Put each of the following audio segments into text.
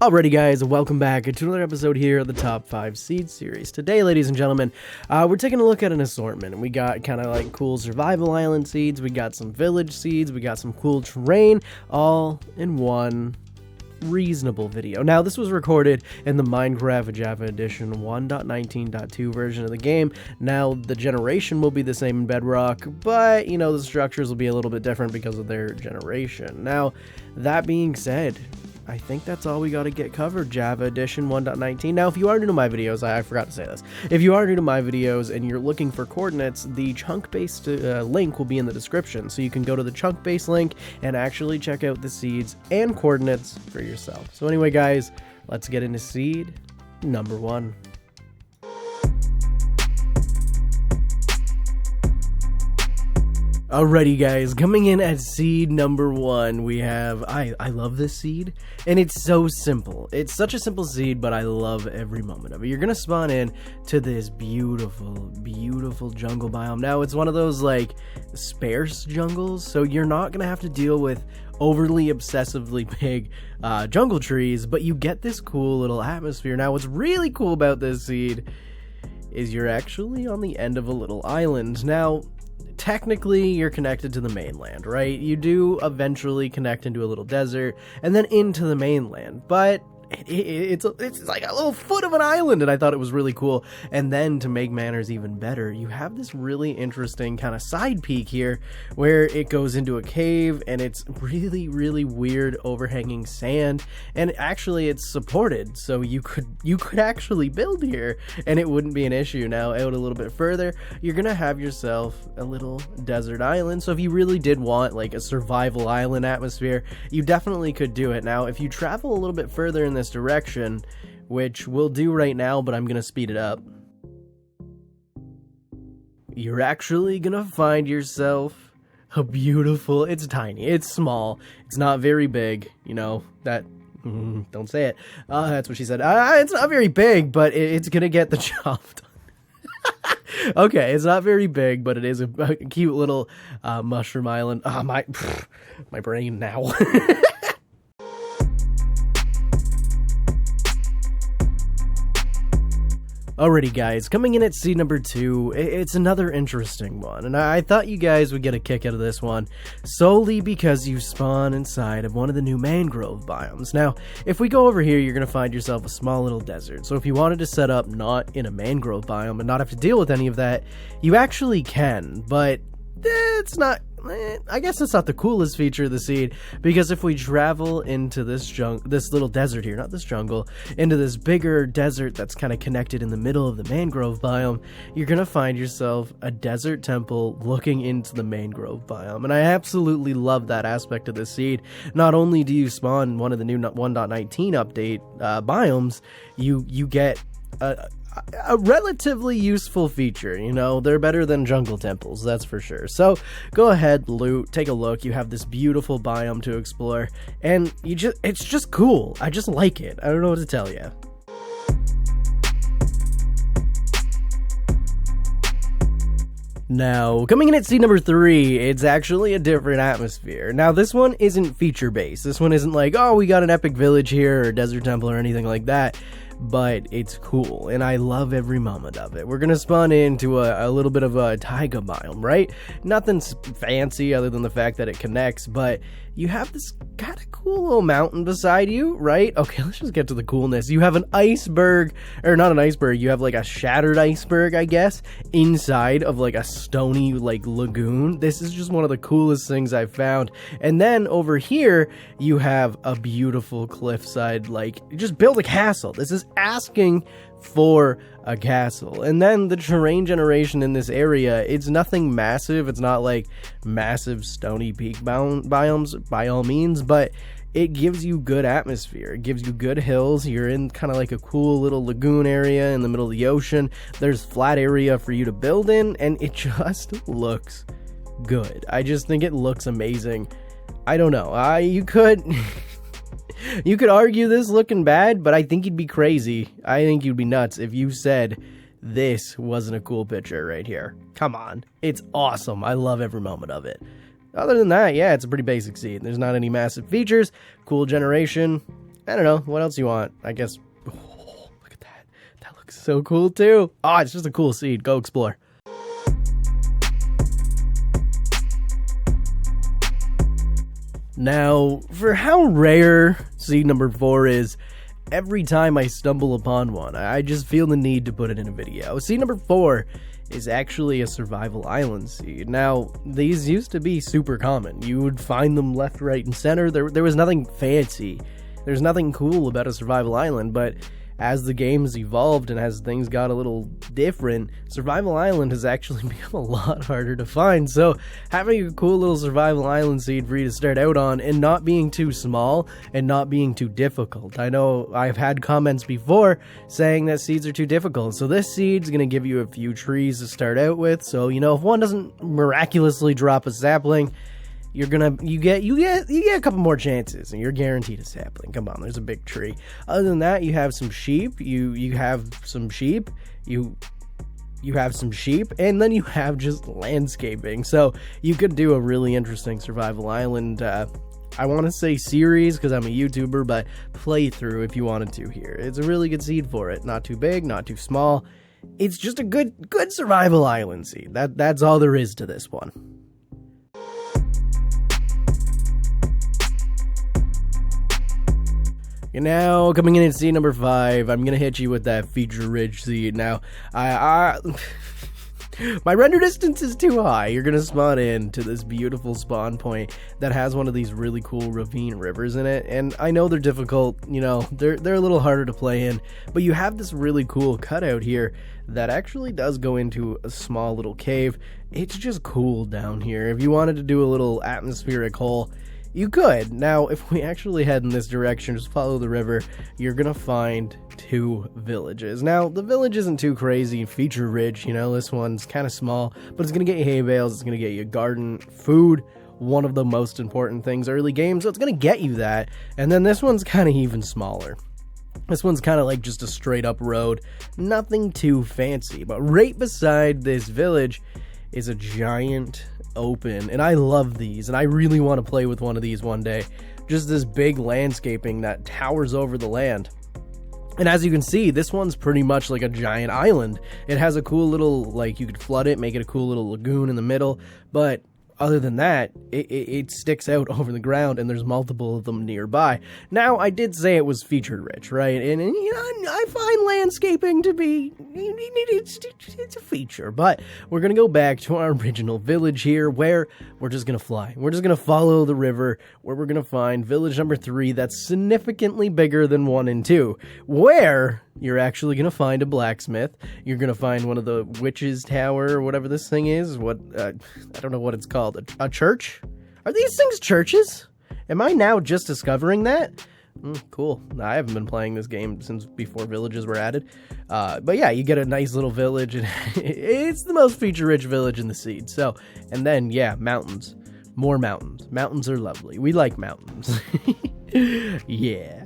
Alrighty guys, welcome back to another episode here of the Top 5 Seed Series. Today, ladies and gentlemen, we're taking a look at an assortment. We got kind of like cool survival island seeds, we got some village seeds, we got some cool terrain, all in one reasonable video. Now, this was recorded in the Minecraft Java Edition 1.19.2 version of the game. Now, the generation will be the same in Bedrock, but, you know, the structures will be a little bit different because of their generation. Now, that being said, I think that's all we got to get covered, Java Edition 1.19. Now, if you are new to my videos, I forgot to say this. If you are new to my videos and you're looking for coordinates, the chunk-based link will be in the description. So you can go to the chunk-based link and actually check out the seeds and coordinates for yourself. So anyway, guys, let's get into seed number 1. Alrighty guys, coming in at seed number 1, we have, I love this seed, and it's so simple. It's such a simple seed, but I love every moment of it. You're gonna spawn in to this beautiful, beautiful jungle biome. Now, it's one of those, like, sparse jungles, so you're not gonna have to deal with overly obsessively big jungle trees, but you get this cool little atmosphere. Now, what's really cool about this seed is you're actually on the end of a little island. Now, technically, you're connected to the mainland, right? You do eventually connect into a little desert and then into the mainland, but it's like a little foot of an island, and I thought it was really cool. And then to make matters even better, you have this really interesting kind of side peak here where it goes into a cave, and it's really, really weird overhanging sand, and actually it's supported, so you could actually build here and it wouldn't be an issue. Now, out a little bit further, you're gonna have yourself a little desert island, so if you really did want like a survival island atmosphere, you definitely could do it. Now, if you travel a little bit further in this direction, which we'll do right now, but I'm gonna speed it up, you're actually gonna find yourself a beautiful, it's tiny, it's small, it's not very big, you know, that, don't say it, that's what she said, it's not very big, but it's gonna get the job done. Okay, it's not very big, but it is a cute little mushroom island. My brain now. Alrighty guys, coming in at seed number 2, it's another interesting one, and I thought you guys would get a kick out of this one, solely because you spawn inside of one of the new mangrove biomes. Now, if we go over here, you're going to find yourself a small little desert, so if you wanted to set up not in a mangrove biome and not have to deal with any of that, you actually can, but it's not, I guess it's not the coolest feature of the seed, because if we travel into this little desert here, not this jungle, into this bigger desert that's kind of connected in the middle of the mangrove biome, you're gonna find yourself a desert temple looking into the mangrove biome, and I absolutely love that aspect of the seed. Not only do you spawn one of the new 1.19 update biomes, you get a relatively useful feature, you know, they're better than jungle temples, that's for sure. So go ahead, loot, take a look, you have this beautiful biome to explore, and it's just cool. I just like it. I don't know what to tell you. Now, coming in at seed number 3, it's actually a different atmosphere. Now, this one isn't feature-based. This one isn't like, oh, we got an epic village here, or desert temple, or anything like that. But it's cool, and I love every moment of it. We're gonna spawn into a little bit of a taiga biome, right? Nothing fancy other than the fact that it connects, but you have this kind of cool little mountain beside you, right? Okay, let's just get to the coolness. You have an iceberg, or not an iceberg, you have like a shattered iceberg, I guess, inside of like a stony like lagoon. This is just one of the coolest things I've found. And then over here, you have a beautiful cliffside, like, just build a castle. This is asking for a castle. And then the terrain generation in this area, it's nothing massive. It's not like massive stony peak biomes by all means, but it gives you good atmosphere. It gives you good hills. You're in kind of like a cool little lagoon area in the middle of the ocean. There's flat area for you to build in, and it just looks good. I just think it looks amazing. I don't know. You could You could argue this looking bad, but I think you'd be crazy. I think you'd be nuts if you said this wasn't a cool picture right here. Come on. It's awesome. I love every moment of it. Other than that, yeah, it's a pretty basic seed. There's not any massive features. Cool generation. I don't know. What else you want? I guess. Oh, look at that. That looks so cool too. Oh, it's just a cool seed. Go explore. Now, for how rare seed number 4 is, every time I stumble upon one, I just feel the need to put it in a video. Seed number 4 is actually a survival island seed. Now, these used to be super common. You would find them left, right, and center. There was nothing fancy. There's nothing cool about a survival island, but as the game's evolved and as things got a little different, survival island has actually become a lot harder to find. So having a cool little survival island seed for you to start out on and not being too small and not being too difficult. I know I've had comments before saying that seeds are too difficult. So this seed's going to give you a few trees to start out with. So, you know, if one doesn't miraculously drop a sapling, you get a couple more chances, and you're guaranteed a sapling. Come on, there's a big tree. Other than that, you have some sheep. You have some sheep. You have some sheep, and then you have just landscaping. So you could do a really interesting survival island. I want to say series because I'm a YouTuber, but playthrough if you wanted to here. It's a really good seed for it. Not too big, not too small. It's just a good survival island seed. That's all there is to this one. And now, coming in at seed number 5, I'm going to hit you with that feature-rich seed. Now, my render distance is too high. You're going to spawn in to this beautiful spawn point that has one of these really cool ravine rivers in it. And I know they're difficult, you know, they're a little harder to play in, but you have this really cool cutout here that actually does go into a small little cave. It's just cool down here. If you wanted to do a little atmospheric hole, you could. Now, if we actually head in this direction, just follow the river, you're gonna find 2 villages. Now, the village isn't too crazy, feature-rich, you know, this one's kind of small, but it's gonna get you hay bales, it's gonna get you garden, food, one of the most important things early game, so it's gonna get you that. And then this one's kind of even smaller. This one's kind of like just a straight-up road, nothing too fancy, but right beside this village is a giant open, and I love these, and I really want to play with one of these one day. Just this big landscaping that towers over the land. And as you can see, this one's pretty much like a giant island. It has a cool little, like, you could flood it, make it a cool little lagoon in the middle, but other than that, it sticks out over the ground, and there's multiple of them nearby. Now, I did say it was feature-rich, right? And you know, I find landscaping to be, it's a feature. But we're going to go back to our original village here, where we're just going to fly. We're just going to follow the river, where we're going to find village number 3 that's significantly bigger than 1 and 2, where you're actually going to find a blacksmith. You're going to find one of the witches' tower, or whatever this thing is. I don't know what it's called. A church? Are these things churches? Am I now just discovering that? Cool. I haven't been playing this game since before villages were added. But yeah, you get a nice little village, and it's the most feature-rich village in the seed. So, and then, yeah, mountains. More mountains. Mountains are lovely. We like mountains. Yeah.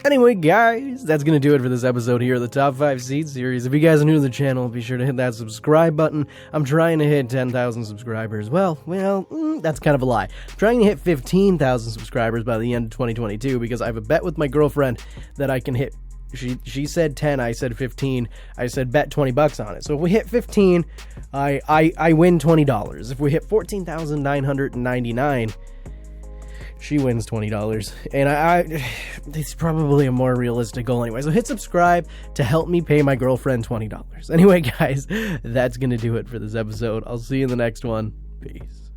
Anyway, guys, that's going to do it for this episode here of the Top 5 Seed Series. If you guys are new to the channel, be sure to hit that subscribe button. I'm trying to hit 10,000 subscribers. Well, that's kind of a lie. I'm trying to hit 15,000 subscribers by the end of 2022 because I have a bet with my girlfriend that I can hit. She said 10, I said 15. I said bet $20 on it. So if we hit 15, I win $20. If we hit 14,999, she wins $20, and it's probably a more realistic goal anyway. So hit subscribe to help me pay my girlfriend $20. Anyway, guys, that's gonna do it for this episode. I'll see you in the next one. Peace.